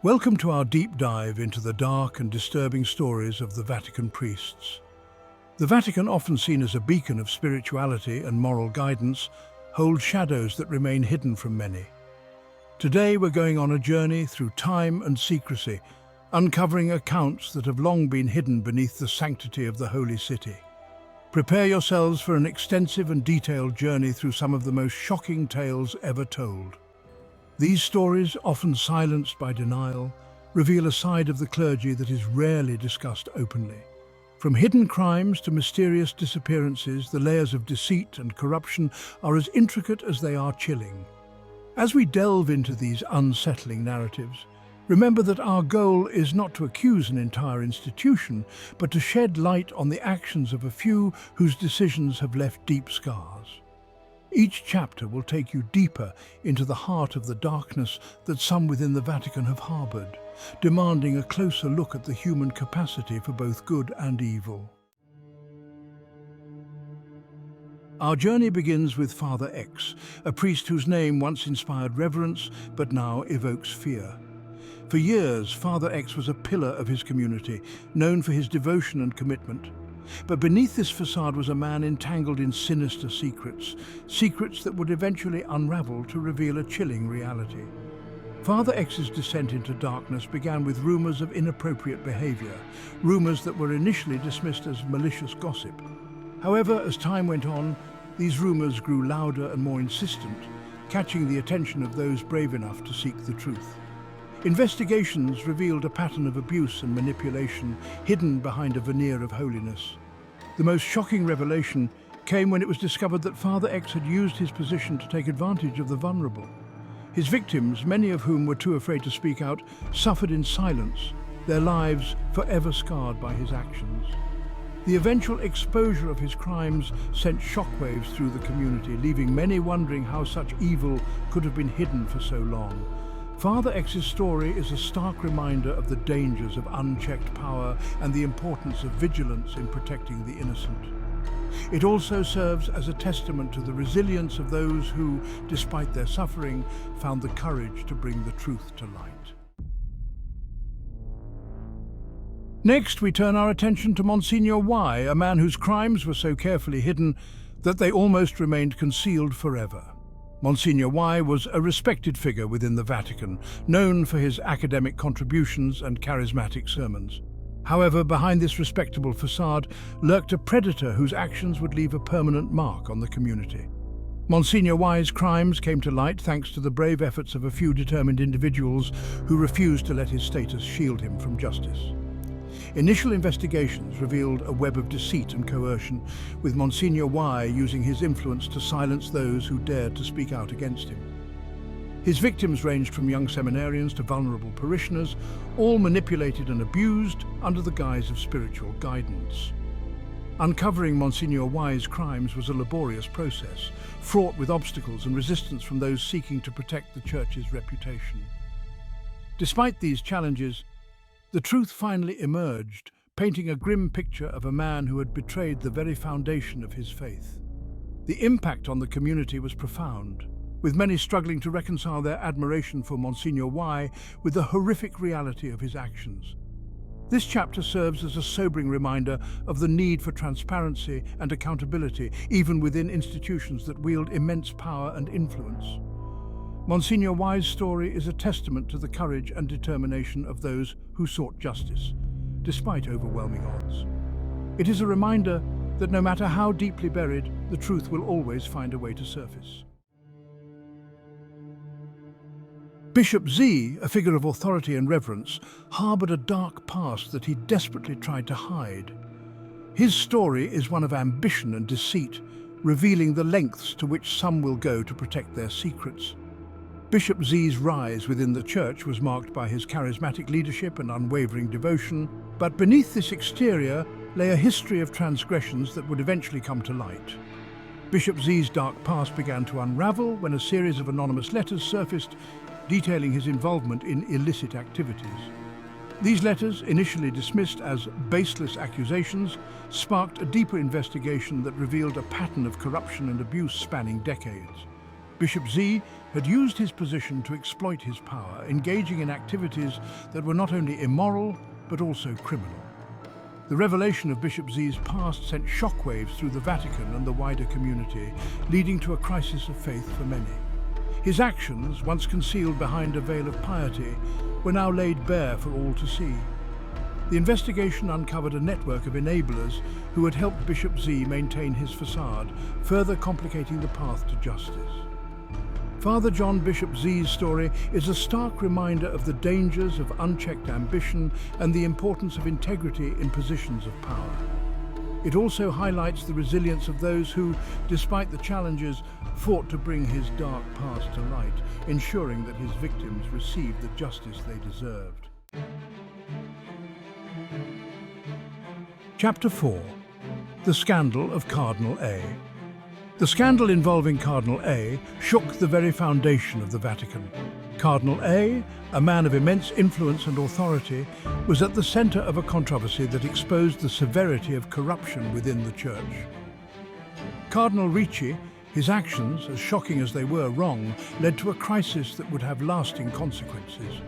Welcome to our deep dive into the dark and disturbing stories of the Vatican priests. The Vatican, often seen as a beacon of spirituality and moral guidance, holds shadows that remain hidden from many. Today we're going on a journey through time and secrecy, uncovering accounts that have long been hidden beneath the sanctity of the Holy City. Prepare yourselves for an extensive and detailed journey through some of the most shocking tales ever told. These stories, often silenced by denial, reveal a side of the clergy that is rarely discussed openly. From hidden crimes to mysterious disappearances, the layers of deceit and corruption are as intricate as they are chilling. As we delve into these unsettling narratives, remember that our goal is not to accuse an entire institution, but to shed light on the actions of a few whose decisions have left deep scars. Each chapter will take you deeper into the heart of the darkness that some within the Vatican have harbored, demanding a closer look at the human capacity for both good and evil. Our journey begins with Father X, a priest whose name once inspired reverence but now evokes fear. For years, Father X was a pillar of his community, known for his devotion and commitment. But beneath this facade was a man entangled in sinister secrets that would eventually unravel to reveal a chilling reality. Father X's descent into darkness began with rumors of inappropriate behavior, rumors that were initially dismissed as malicious gossip. However, as time went on, these rumors grew louder and more insistent, catching the attention of those brave enough to seek the truth. Investigations revealed a pattern of abuse and manipulation hidden behind a veneer of holiness. The most shocking revelation came when it was discovered that Father X had used his position to take advantage of the vulnerable. His victims, many of whom were too afraid to speak out, suffered in silence, their lives forever scarred by his actions. The eventual exposure of his crimes sent shockwaves through the community, leaving many wondering how such evil could have been hidden for so long. Father X's story is a stark reminder of the dangers of unchecked power and the importance of vigilance in protecting the innocent. It also serves as a testament to the resilience of those who, despite their suffering, found the courage to bring the truth to light. Next, we turn our attention to Monsignor Y, a man whose crimes were so carefully hidden that they almost remained concealed forever. Monsignor Y was a respected figure within the Vatican, known for his academic contributions and charismatic sermons. However, behind this respectable facade lurked a predator whose actions would leave a permanent mark on the community. Monsignor Y's crimes came to light thanks to the brave efforts of a few determined individuals who refused to let his status shield him from justice. Initial investigations revealed a web of deceit and coercion, with Monsignor Y using his influence to silence those who dared to speak out against him. His victims ranged from young seminarians to vulnerable parishioners, all manipulated and abused under the guise of spiritual guidance. Uncovering Monsignor Y's crimes was a laborious process, fraught with obstacles and resistance from those seeking to protect the Church's reputation. Despite these challenges, the truth finally emerged, painting a grim picture of a man who had betrayed the very foundation of his faith. The impact on the community was profound, with many struggling to reconcile their admiration for Monsignor Y with the horrific reality of his actions. This chapter serves as a sobering reminder of the need for transparency and accountability, even within institutions that wield immense power and influence. Monsignor Y's story is a testament to the courage and determination of those who sought justice, despite overwhelming odds. It is a reminder that no matter how deeply buried, the truth will always find a way to surface. Bishop Z, a figure of authority and reverence, harbored a dark past that he desperately tried to hide. His story is one of ambition and deceit, revealing the lengths to which some will go to protect their secrets. Bishop Z's rise within the Church was marked by his charismatic leadership and unwavering devotion, but beneath this exterior lay a history of transgressions that would eventually come to light. Bishop Z's dark past began to unravel when a series of anonymous letters surfaced, detailing his involvement in illicit activities. These letters, initially dismissed as baseless accusations, sparked a deeper investigation that revealed a pattern of corruption and abuse spanning decades. Bishop Z had used his position to exploit his power, engaging in activities that were not only immoral, but also criminal. The revelation of Bishop Z's past sent shockwaves through the Vatican and the wider community, leading to a crisis of faith for many. His actions, once concealed behind a veil of piety, were now laid bare for all to see. The investigation uncovered a network of enablers who had helped Bishop Z maintain his facade, further complicating the path to justice. Father John Bishop Z's story is a stark reminder of the dangers of unchecked ambition and the importance of integrity in positions of power. It also highlights the resilience of those who, despite the challenges, fought to bring his dark past to light, ensuring that his victims received the justice they deserved. Chapter 4. The Scandal of Cardinal A. The scandal involving Cardinal A shook the very foundation of the Vatican. Cardinal A, a man of immense influence and authority, was at the center of a controversy that exposed the severity of corruption within the Church. Cardinal Ricci, his actions, as shocking as they were wrong, led to a crisis that would have lasting consequences.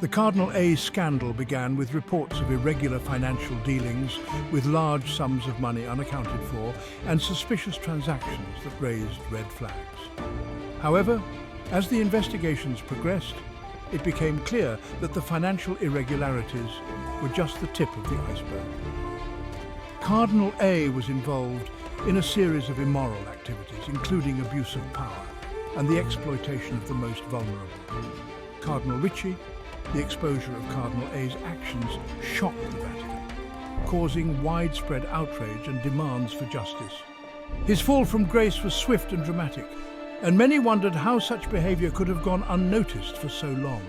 The Cardinal A scandal began with reports of irregular financial dealings, with large sums of money unaccounted for, and suspicious transactions that raised red flags. However, as the investigations progressed, it became clear that the financial irregularities were just the tip of the iceberg. Cardinal A was involved in a series of immoral activities, including abuse of power and the exploitation of the most vulnerable. Cardinal Ricci, the exposure of Cardinal A's actions shocked the Vatican, causing widespread outrage and demands for justice. His fall from grace was swift and dramatic, and many wondered how such behavior could have gone unnoticed for so long.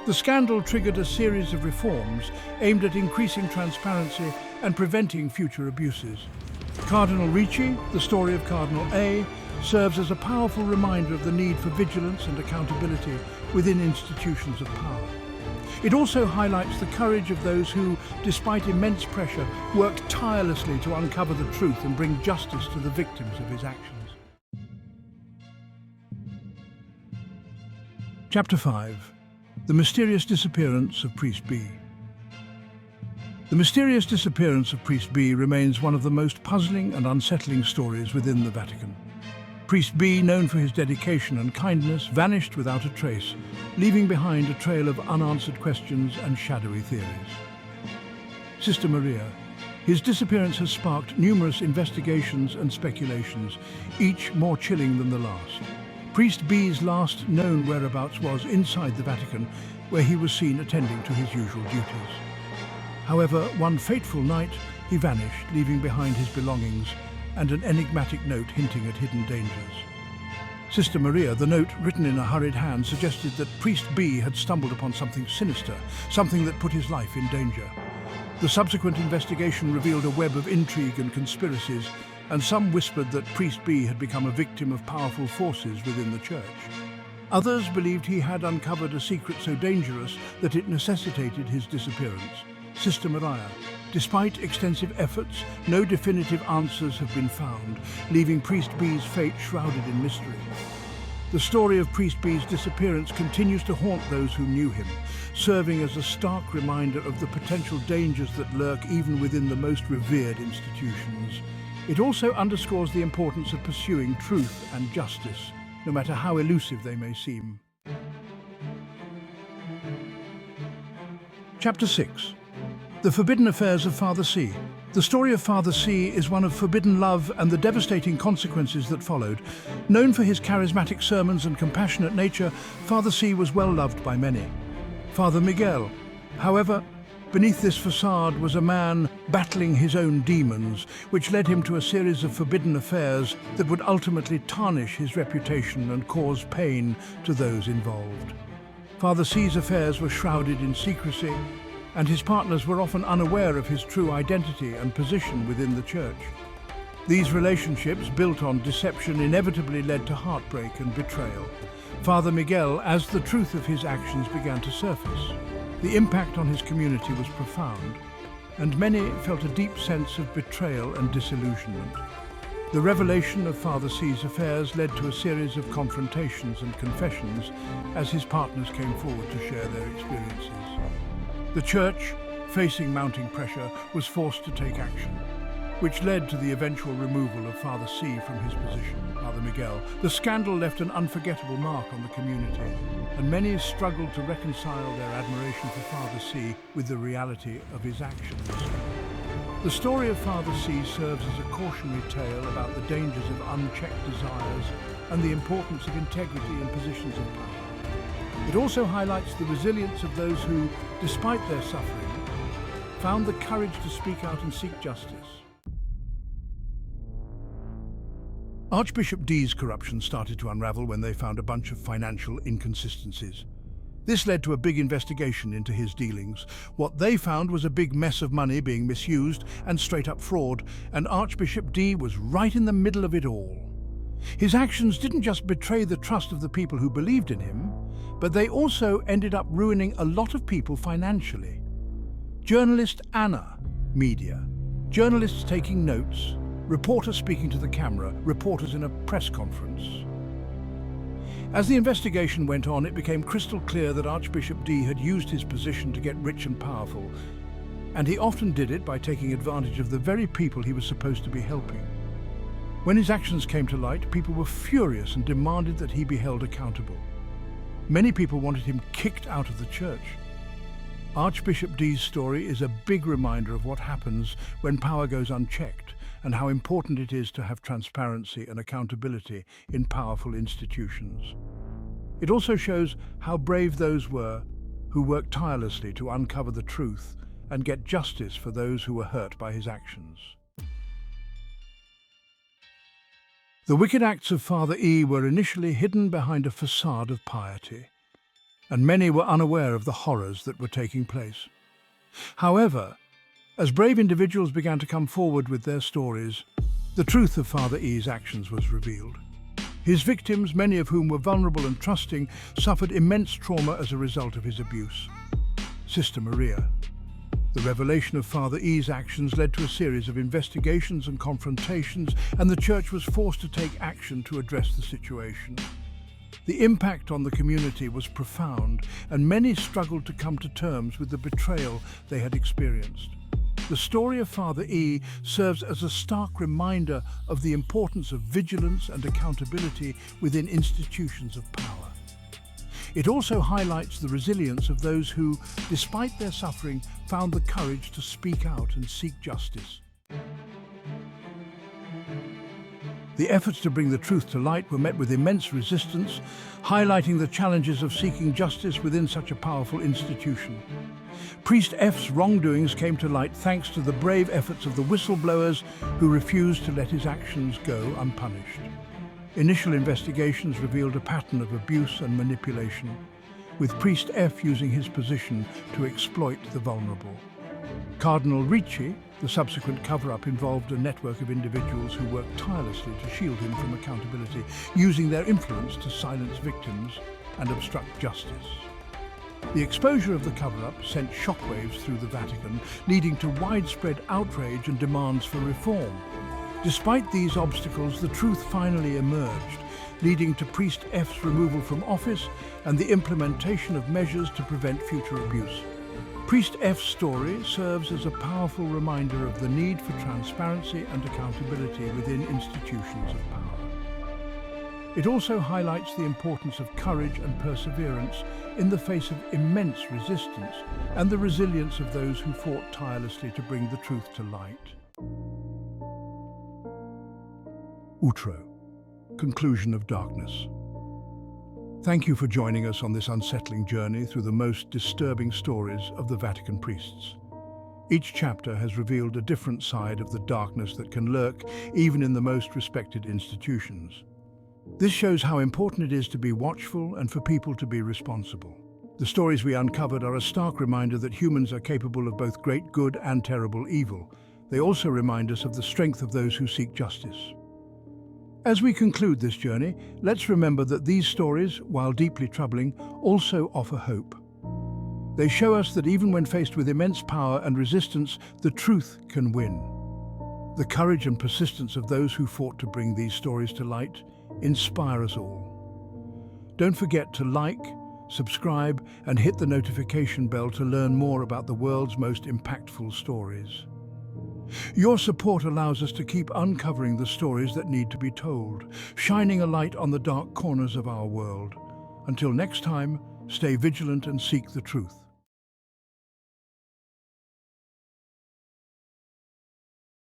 The scandal triggered a series of reforms aimed at increasing transparency and preventing future abuses. Cardinal Ricci, the story of Cardinal A, serves as a powerful reminder of the need for vigilance and accountability within institutions of power. It also highlights the courage of those who, despite immense pressure, worked tirelessly to uncover the truth and bring justice to the victims of his actions. Chapter 5. The Mysterious Disappearance of Priest B. The mysterious disappearance of Priest B remains one of the most puzzling and unsettling stories within the Vatican. Priest B, known for his dedication and kindness, vanished without a trace, leaving behind a trail of unanswered questions and shadowy theories. Sister Maria. His disappearance has sparked numerous investigations and speculations, each more chilling than the last. Priest B's last known whereabouts was inside the Vatican, where he was seen attending to his usual duties. However, one fateful night, he vanished, leaving behind his belongings and an enigmatic note hinting at hidden dangers. Sister Maria, the note, written in a hurried hand, suggested that Priest B had stumbled upon something sinister, something that put his life in danger. The subsequent investigation revealed a web of intrigue and conspiracies, and some whispered that Priest B had become a victim of powerful forces within the Church. Others believed he had uncovered a secret so dangerous that it necessitated his disappearance. Sister Maria. Despite extensive efforts, no definitive answers have been found, leaving Priest B's fate shrouded in mystery. The story of Priest B's disappearance continues to haunt those who knew him, serving as a stark reminder of the potential dangers that lurk even within the most revered institutions. It also underscores the importance of pursuing truth and justice, no matter how elusive they may seem. Chapter 6. The Forbidden Affairs of Father C. The story of Father C is one of forbidden love and the devastating consequences that followed. Known for his charismatic sermons and compassionate nature, Father C was well loved by many. Father Miguel, however, beneath this facade was a man battling his own demons, which led him to a series of forbidden affairs that would ultimately tarnish his reputation and cause pain to those involved. Father C's affairs were shrouded in secrecy, and his partners were often unaware of his true identity and position within the Church. These relationships, built on deception, inevitably led to heartbreak and betrayal. Father Miguel, as the truth of his actions began to surface, the impact on his community was profound, and many felt a deep sense of betrayal and disillusionment. The revelation of Father C's affairs led to a series of confrontations and confessions as his partners came forward to share their experiences. The Church, facing mounting pressure, was forced to take action, which led to the eventual removal of Father C from his position, Father Miguel. The scandal left an unforgettable mark on the community, and many struggled to reconcile their admiration for Father C with the reality of his actions. The story of Father C serves as a cautionary tale about the dangers of unchecked desires and the importance of integrity in positions of power. It also highlights the resilience of those who, despite their suffering, found the courage to speak out and seek justice. Archbishop D's corruption started to unravel when they found a bunch of financial inconsistencies. This led to a big investigation into his dealings. What they found was a big mess of money being misused and straight-up fraud, and Archbishop D was right in the middle of it all. His actions didn't just betray the trust of the people who believed in him, but they also ended up ruining a lot of people financially. Journalist Anna, media, journalists taking notes, reporters speaking to the camera, reporters in a press conference. As the investigation went on, it became crystal clear that Archbishop D had used his position to get rich and powerful, and he often did it by taking advantage of the very people he was supposed to be helping. When his actions came to light, people were furious and demanded that he be held accountable. Many people wanted him kicked out of the church. Archbishop D's story is a big reminder of what happens when power goes unchecked, and how important it is to have transparency and accountability in powerful institutions. It also shows how brave those were who worked tirelessly to uncover the truth and get justice for those who were hurt by his actions. The wicked acts of Father E were initially hidden behind a facade of piety, and many were unaware of the horrors that were taking place. However, as brave individuals began to come forward with their stories, the truth of Father E's actions was revealed. His victims, many of whom were vulnerable and trusting, suffered immense trauma as a result of his abuse. Sister Maria. The revelation of Father E's actions led to a series of investigations and confrontations, and the Church was forced to take action to address the situation. The impact on the community was profound, and many struggled to come to terms with the betrayal they had experienced. The story of Father E serves as a stark reminder of the importance of vigilance and accountability within institutions of power. It also highlights the resilience of those who, despite their suffering, found the courage to speak out and seek justice. The efforts to bring the truth to light were met with immense resistance, highlighting the challenges of seeking justice within such a powerful institution. Priest F's wrongdoings came to light thanks to the brave efforts of the whistleblowers who refused to let his actions go unpunished. Initial investigations revealed a pattern of abuse and manipulation, with Priest F using his position to exploit the vulnerable. Cardinal Ricci, the subsequent cover-up, involved a network of individuals who worked tirelessly to shield him from accountability, using their influence to silence victims and obstruct justice. The exposure of the cover-up sent shockwaves through the Vatican, leading to widespread outrage and demands for reform. Despite these obstacles, the truth finally emerged, leading to Priest F's removal from office and the implementation of measures to prevent future abuse. Priest F's story serves as a powerful reminder of the need for transparency and accountability within institutions of power. It also highlights the importance of courage and perseverance in the face of immense resistance, and the resilience of those who fought tirelessly to bring the truth to light. Outro. Conclusion of darkness. Thank you for joining us on this unsettling journey through the most disturbing stories of the Vatican priests. Each chapter has revealed a different side of the darkness that can lurk even in the most respected institutions. This shows how important it is to be watchful and for people to be responsible. The stories we uncovered are a stark reminder that humans are capable of both great good and terrible evil. They also remind us of the strength of those who seek justice. As we conclude this journey, let's remember that these stories, while deeply troubling, also offer hope. They show us that even when faced with immense power and resistance, the truth can win. The courage and persistence of those who fought to bring these stories to light inspire us all. Don't forget to like, subscribe, and hit the notification bell to learn more about the world's most impactful stories. Your support allows us to keep uncovering the stories that need to be told, shining a light on the dark corners of our world. Until next time, stay vigilant and seek the truth.